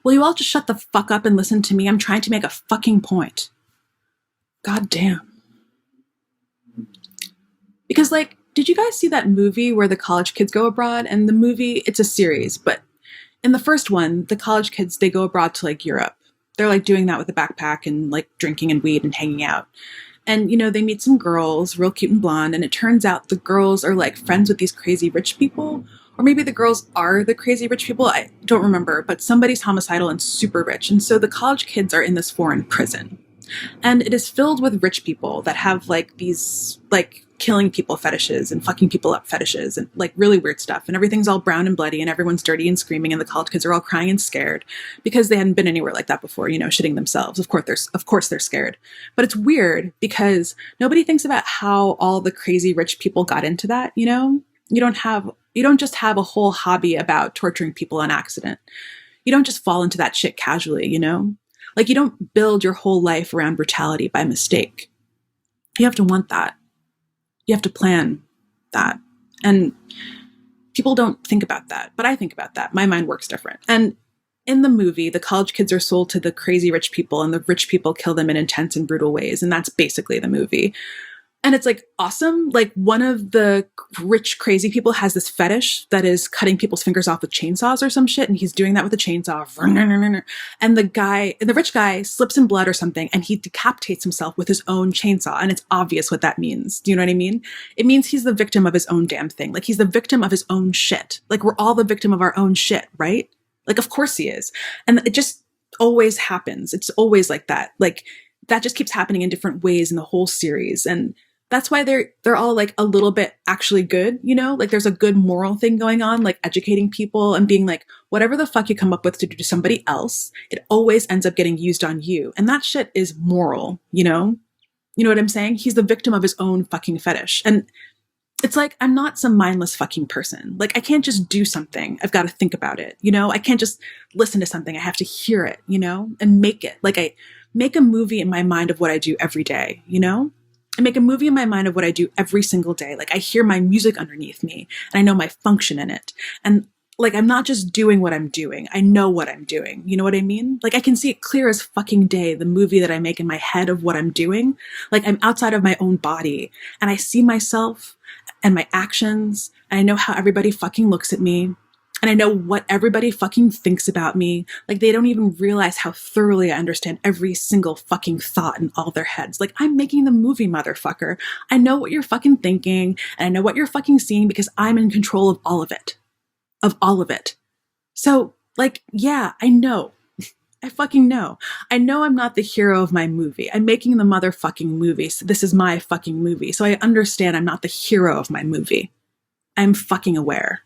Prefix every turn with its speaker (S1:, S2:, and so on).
S1: Will you all just shut the fuck up and listen to me? I'm trying to make a fucking point. God damn. Because, like, did you guys see that movie where the college kids go abroad? And the movie, it's a series, but in the first one, the college kids, they go abroad to, like, Europe. They're, like, doing that with a backpack and, like, drinking and weed and hanging out. And, you know, they meet some girls, real cute and blonde, and it turns out the girls are, like, friends with these crazy rich people. Or maybe the girls are the crazy rich people. I don't remember, but somebody's homicidal and super rich. And so the college kids are in this foreign prison. And it is filled with rich people that have, like, these, like, killing people fetishes and fucking people up fetishes and, like, really weird stuff. And everything's all brown and bloody and everyone's dirty and screaming and the college kids are all crying and scared because they hadn't been anywhere like that before, you know, shitting themselves. Of course they're scared. But it's weird because nobody thinks about how all the crazy rich people got into that, you know? You don't just have a whole hobby about torturing people on accident. You don't just fall into that shit casually, you know? Like, you don't build your whole life around brutality by mistake. You have to want that. You have to plan that. And people don't think about that, but I think about that. My mind works different. And in the movie, the college kids are sold to the crazy rich people and the rich people kill them in intense and brutal ways. And that's basically the movie. And it's, like, awesome. Like, one of the rich, crazy people has this fetish that is cutting people's fingers off with chainsaws or some shit. And he's doing that with a chainsaw. And the rich guy slips in blood or something and he decapitates himself with his own chainsaw. And it's obvious what that means. Do you know what I mean? It means he's the victim of his own damn thing. Like, he's the victim of his own shit. Like, we're all the victim of our own shit, right? Like, of course he is. And it just always happens. It's always like that. Like, that just keeps happening in different ways in the whole series. And that's why they're all, like, a little bit actually good, you know? Like, there's a good moral thing going on, like educating people and being like, whatever the fuck you come up with to do to somebody else, it always ends up getting used on you. And that shit is moral, you know? You know what I'm saying? He's the victim of his own fucking fetish. And it's like, I'm not some mindless fucking person. Like, I can't just do something. I've got to think about it, you know? I can't just listen to something. I have to hear it, you know? And make it. Like, I make a movie in my mind of what I do every day, you know? I make a movie in my mind of what I do every single day. Like, I hear my music underneath me and I know my function in it. And, like, I'm not just doing what I'm doing. I know what I'm doing. You know what I mean? Like, I can see it clear as fucking day, the movie that I make in my head of what I'm doing. Like, I'm outside of my own body and I see myself and my actions. And I know how everybody fucking looks at me. And I know what everybody fucking thinks about me. Like, they don't even realize how thoroughly I understand every single fucking thought in all their heads. Like, I'm making the movie, motherfucker. I know what you're fucking thinking, and I know what you're fucking seeing because I'm in control of all of it. Of all of it. So, like, yeah, I know. I fucking know. I know I'm not the hero of my movie. I'm making the motherfucking movie, so this is my fucking movie. So I understand I'm not the hero of my movie. I'm fucking aware.